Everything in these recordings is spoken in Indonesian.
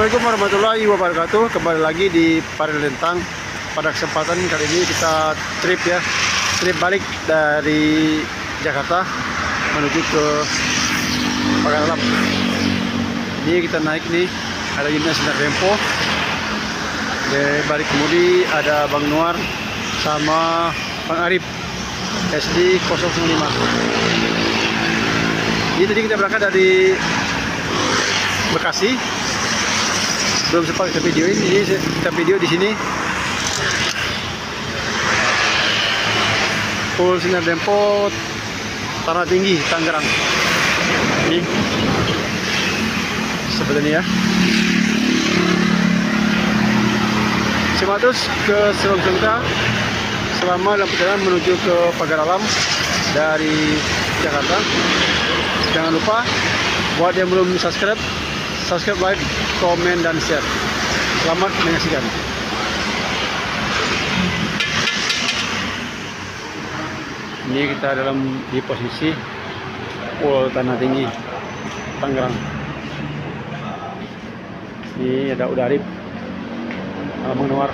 Assalamualaikum warahmatullahi wabarakatuh. Kembali lagi di Parelintang. Pada kesempatan kali ini kita trip balik dari Jakarta menuju ke Pagaralam. Ini kita naik nih, ada unitnya Sinar Dempo. Di balik kemudi ada Bang Nuar sama Bang Arif SD 005. Jadi tadi kita berangkat dari Bekasi. Belum sempat kita videoin, jadi kita video di sini. Full Sinar Dempo Tanah Tinggi, Tangerang. Ini seperti ini ya. Simak terus ke seluruh kita selama dalam perjalanan menuju ke Pagaralam dari Jakarta. Jangan lupa buat yang belum subscribe, like, komen, dan share. Selamat menyaksikan. Ini kita di posisi Pul Tanah Tinggi, Tangerang. Ini ada Udarip, Bang Nuar.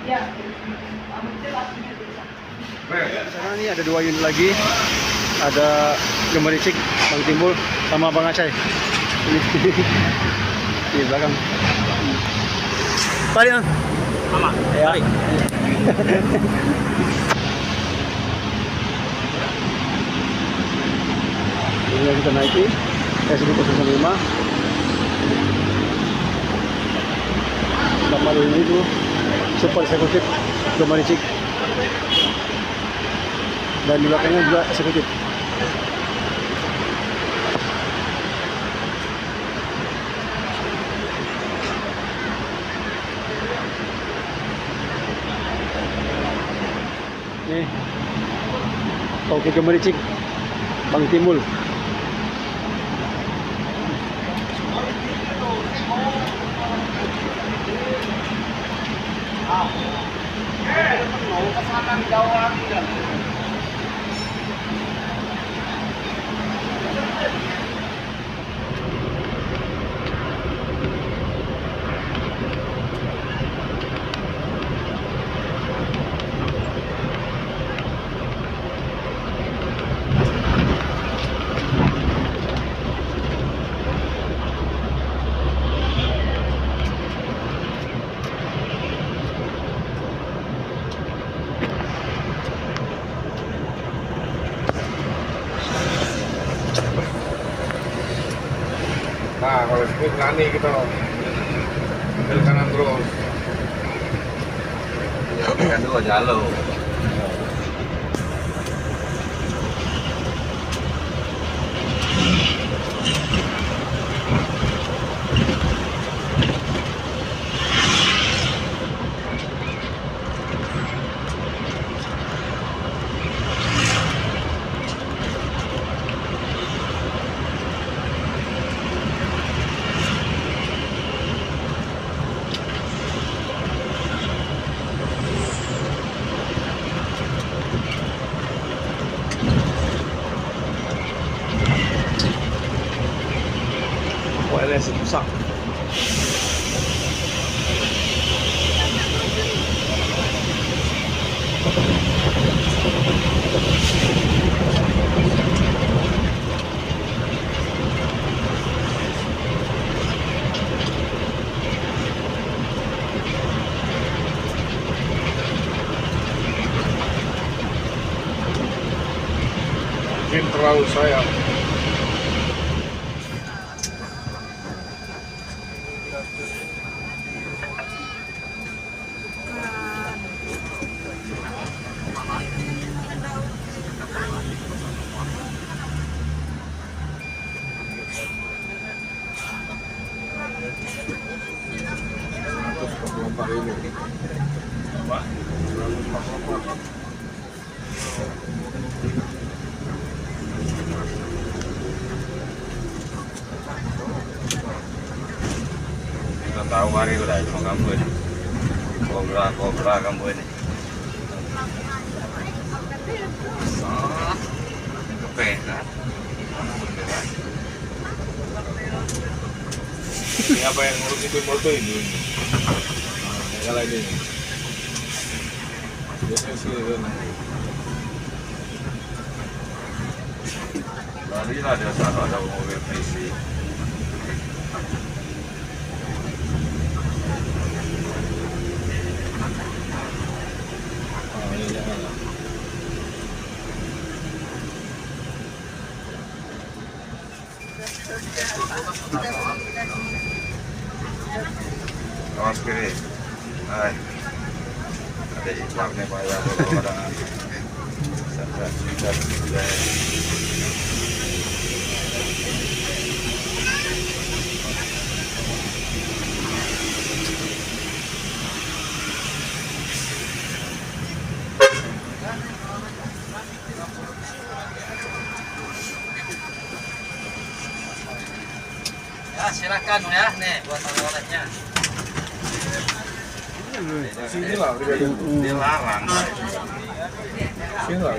Ya. Sana nih ada 2 unit lagi, ada Gemericik, Bang Timbul, sama Bang Acai. Di belakang. Balik, Bang. Mama, ya. Ini yang kita naiki SD 005. Sama ini itu super eksekutif Gemericik. Dan di belakangnya juga eksekutif. Nih, Toki Gemericik, Bang Timbul. Nah, kalau speed lani gitu, ambil kanan terus. Kan dulu jalo. OLS rusak. Mungkin terlalu sayang. Ini. Pak. Kita tahu hari udah cuma kamu ini. Kobra kamu ini. capek kan? Beneran. Ini apa yang ngurus itu motor ini? Kalau ini. Biasanya sih kan. Tadi lah ada satu ada mobil PC. Oh ini jangan. Awas kiri. Hai. Ada iklannya Pak ya kalau ada. Ya, silakan ya, nih buat oleh-olehnya. Sini lah, dilarang. Sini lah,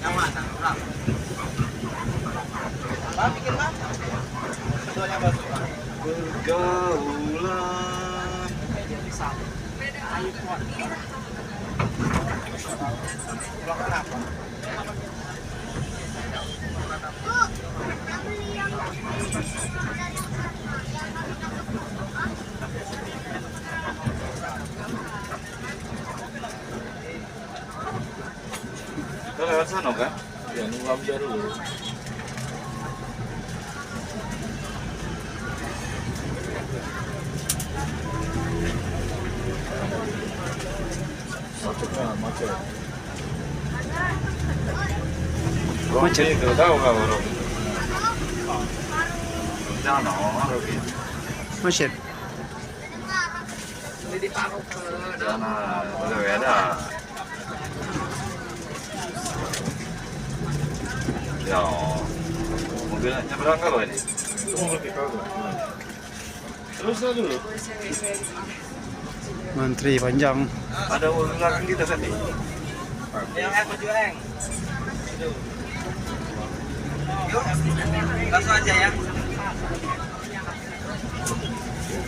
Yang mana? Kurang. Pak, bikin Pak. Keduanya batu. Pergaulan. Ayo kuat. Belakang apa? Kita lewat sana kan? Ya, nunggu aja dulu. Macetnya macet. Macet. Itu tahu nggak bro? Jangan orang gitu. Macet. Ini ditaruh ke Jangan, boleh beda. Ya, mobilnya nyebrang kalau ini. Itu mobil kita tuh. Terus dulu. Mantri panjang. Ada mobil belakang kita tadi. yang baju eng. Yuk, langsung aja ya.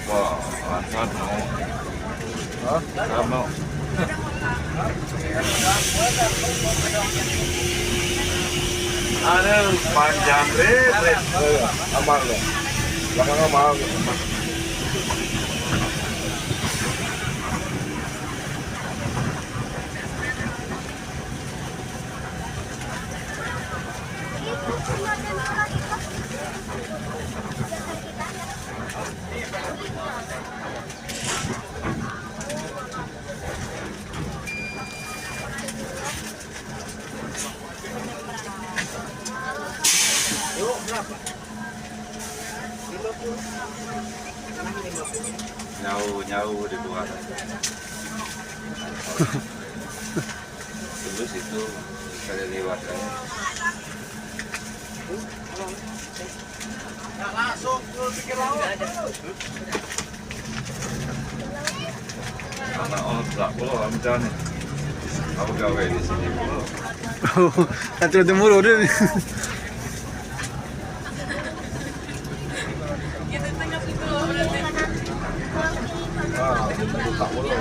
Wah, lancar mau. Hah? Nggak mau. Ada panjang red. Aman loh. Belakangnya mahal. Yuk, berapa? 50. Nyawu di luar. Terus itu sekali lewat kan. Ya, langsung ke pinggir laut. Karena tak pulau amcan nih. Aku gawe di sini pulau. Nanti udah mulu deh. Ah, tak pulau.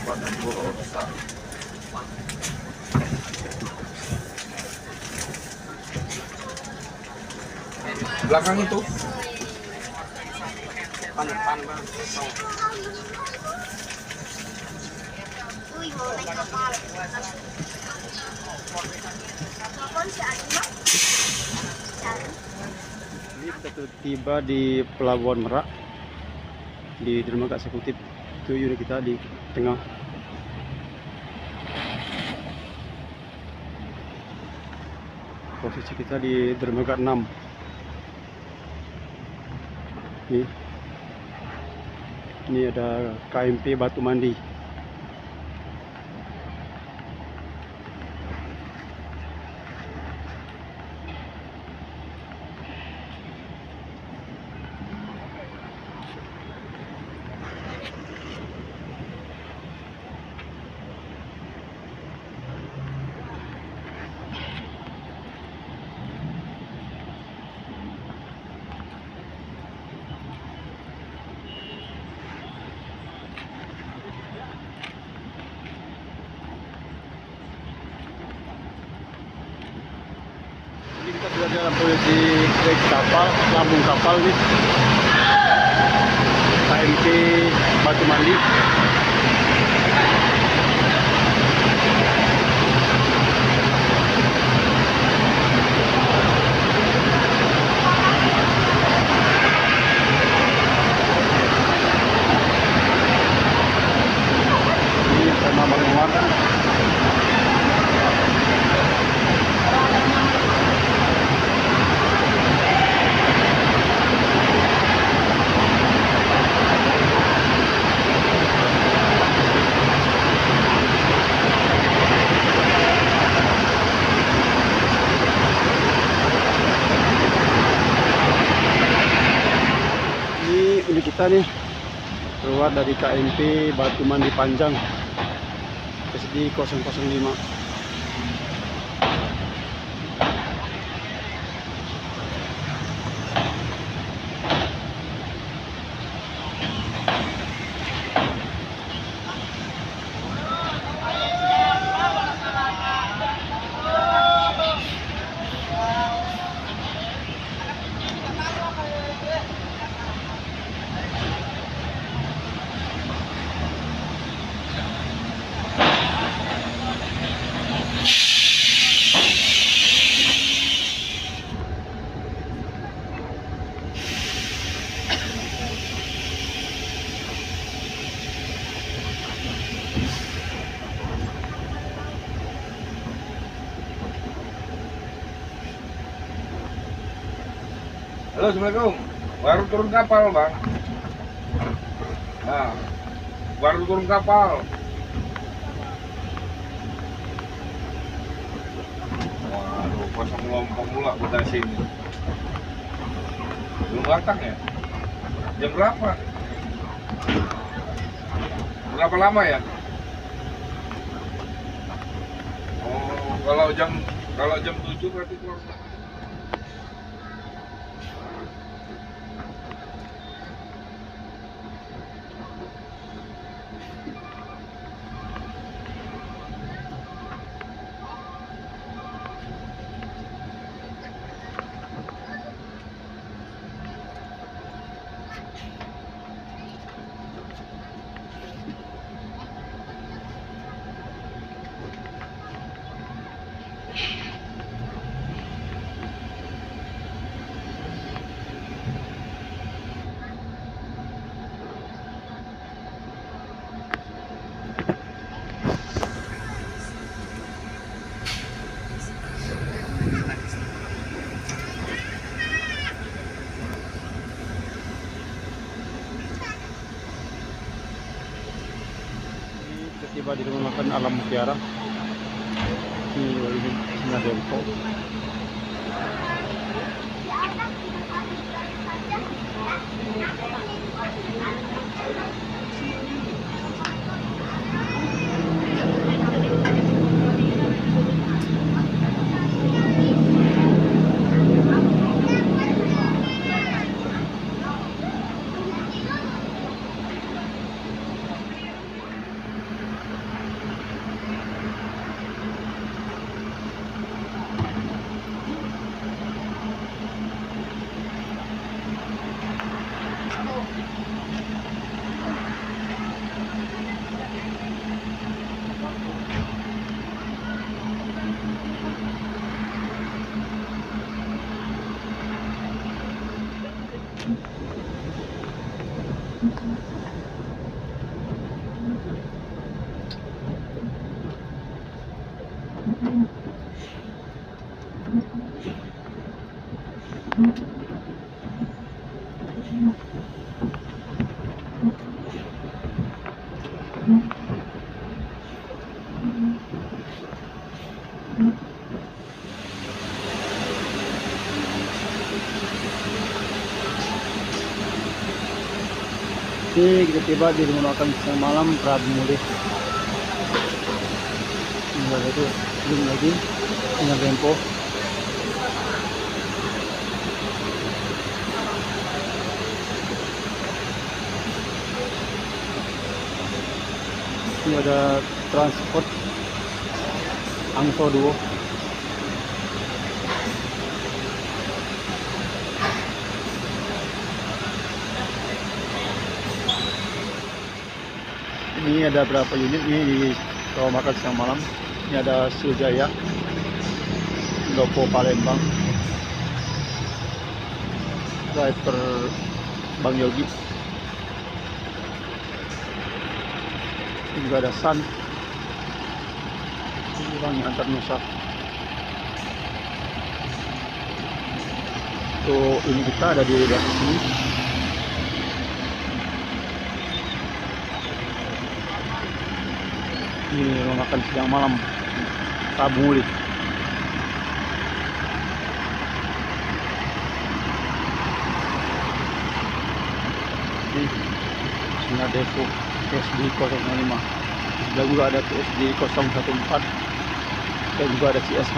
Badan pulau besar. Belakang itu. Depan bang. Uy, mau naik kapal. Telepon si Adi, Bang. Ini kita tuh tiba di Pelabuhan Merak di dermaga eksekutif. Itu unit kita di tengah. Posisi kita di dermaga 6. Ini ada KMP Batu Mandi. Ini kita sudah dalam posisi dek kapal, lambung kapal nih. KMP Batu Mandi. Ini sama Bang Umar. Ini kita nih keluar dari KMP Batu Mandi Panjang SD 005. Halo, Assalamualaikum. Baru turun kapal, Bang. Nah, baru turun kapal. Waduh, pasang lompong pula kita sini. Belum datang ya? Jam berapa? Berapa lama ya? Oh, kalau jam 7 berarti keluar. Tiba di rumah makan Alam Mutiara. Ini Sinar Dempo. Oke, kita tiba di rumah makan siang malam Prabu Mulih. Tinggal itu belum lagi dengan tempo. Ini ada transport Angso Duo. Ini ada berapa unit nih di rumah makan siang malam. Ini ada Sujaya, Lopo Palembang, driver Bang Yogi. Ini juga ada San, ini Bang yang antar Nusa. Tuh ini kita ada di belakang sini. Ini rumah makan siang malam Prabu Mulih. Ini ada depo SD 05. Dan juga ada SD 014 dan juga ada CSH.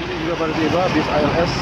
Ini juga pada tiba bis ALS.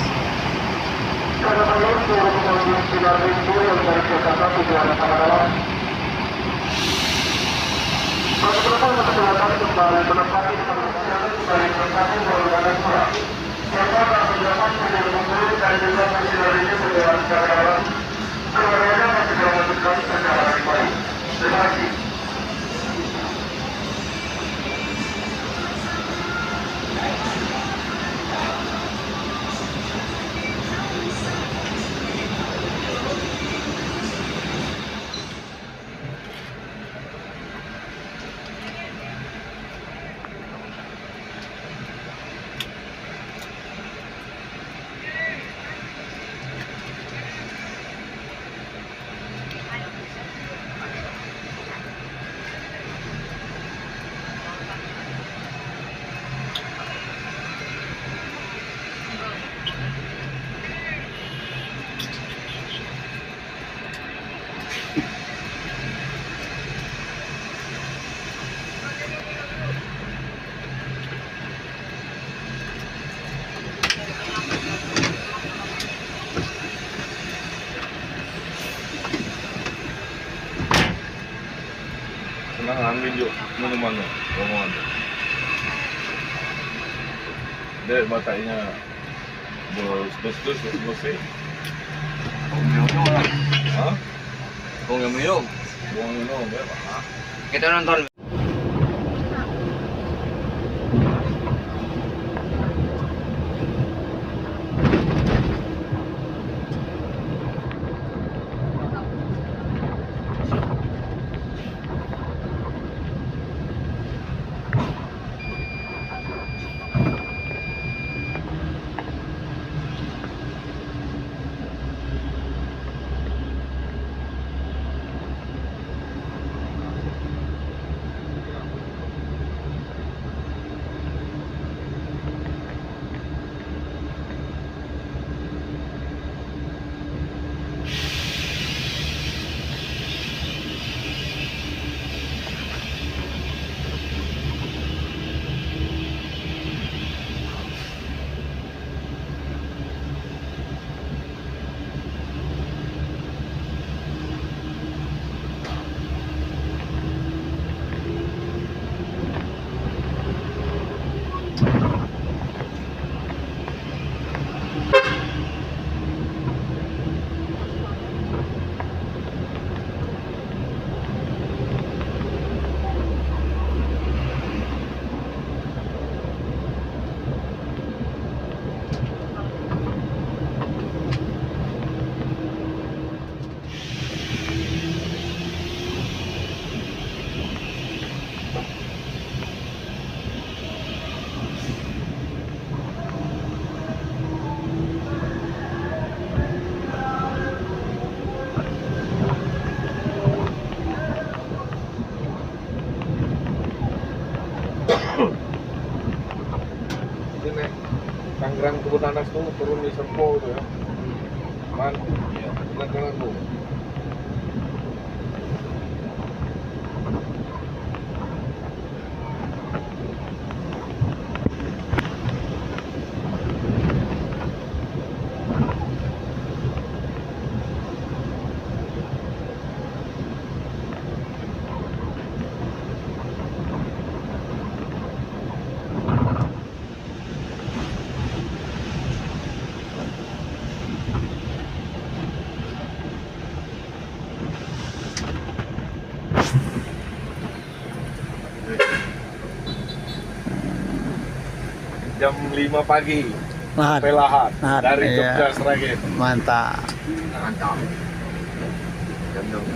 Senang ambil yuk minuman lo, rombongan tuh. Dek matanya bos sih. Hah? Kung yang minum, Buang minum ya pak. kita nonton. kebun nanas tuh turun di Serpo tuh ya. Man, ya, kanan tuh. Jam 5 pagi sampai Lahat dari Jogja Sragen. Mantap. Mantap.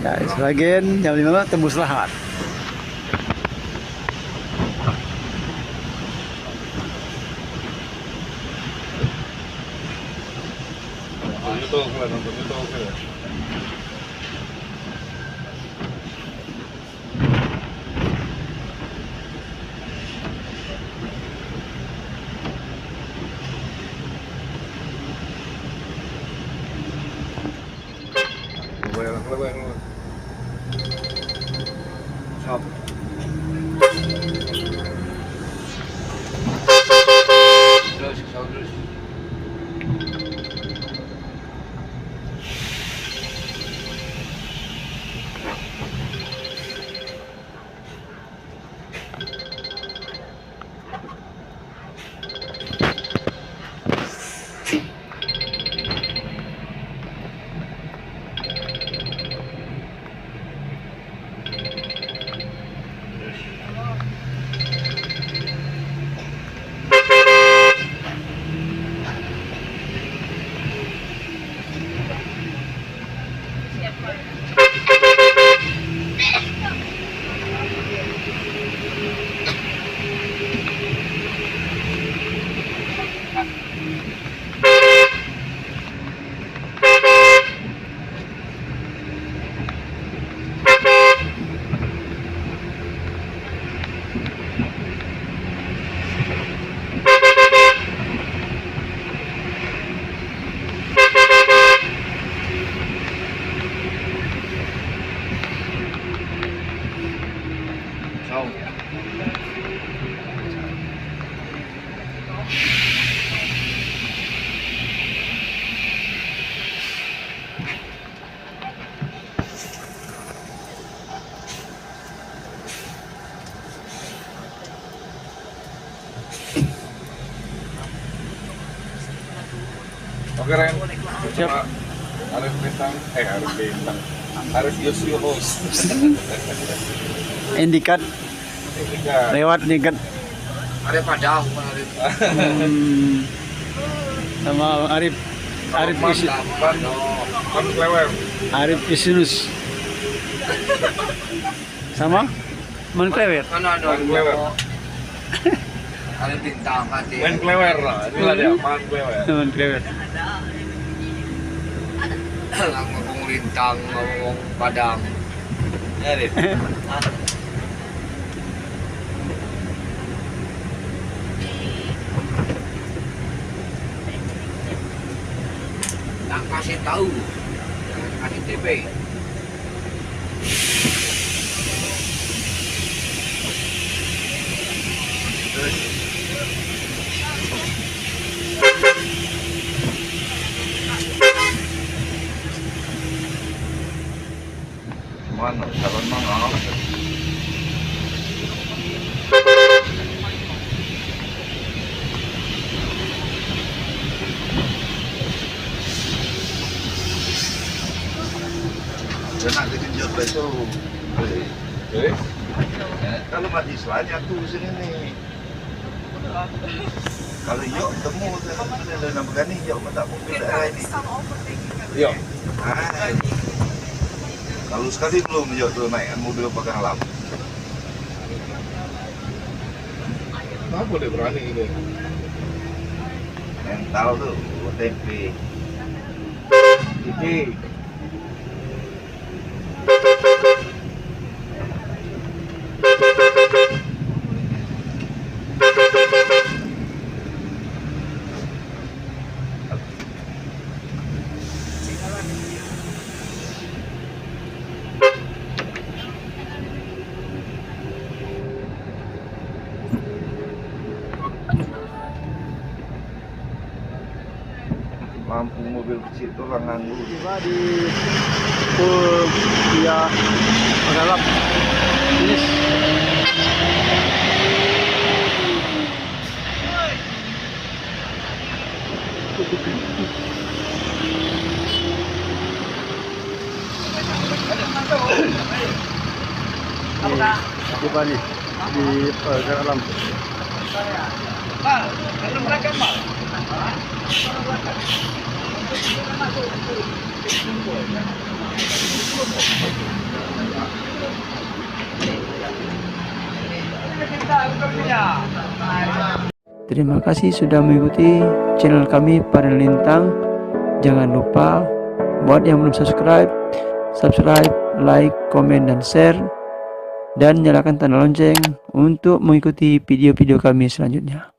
Ya, Sragen jam 5 tembus Lahat. Nonton YouTube kan. Kebayang. Stop. Terus. Oke Ren. Siap. Harus bintang. Harus Yosio host. Indikat lewat indikat Ada Padang, sama Arif Arif Isinus sama Menklewer. Kan ada Klewer. ada bintang hati. Main klewer lah. Inilah dia, man klewer. Menklewer. Ngomong lintang, ngomong Padang. Ya deh. Tak kasih tahu, jangan kasih TP. Mana calon mang Nak dikejut itu. Kalau mahasiswanya tuh sini nih. Kalau yuk temu dalam begini yuk tak mobil daerah ini. Iya. Kalau sekali belum yuk tuh naik mobil pegang lampu. Kenapa dia berani ini? Mental tuh tempe. Iki. lampu mobil kecil itu orang nganggur. Tiba di via penggalap finish. Tiba nih di penggalap. Terima kasih sudah mengikuti channel kami Parel Lintang. Jangan lupa buat yang belum subscribe, like, komen, dan share, dan nyalakan tanda lonceng untuk mengikuti video-video kami selanjutnya.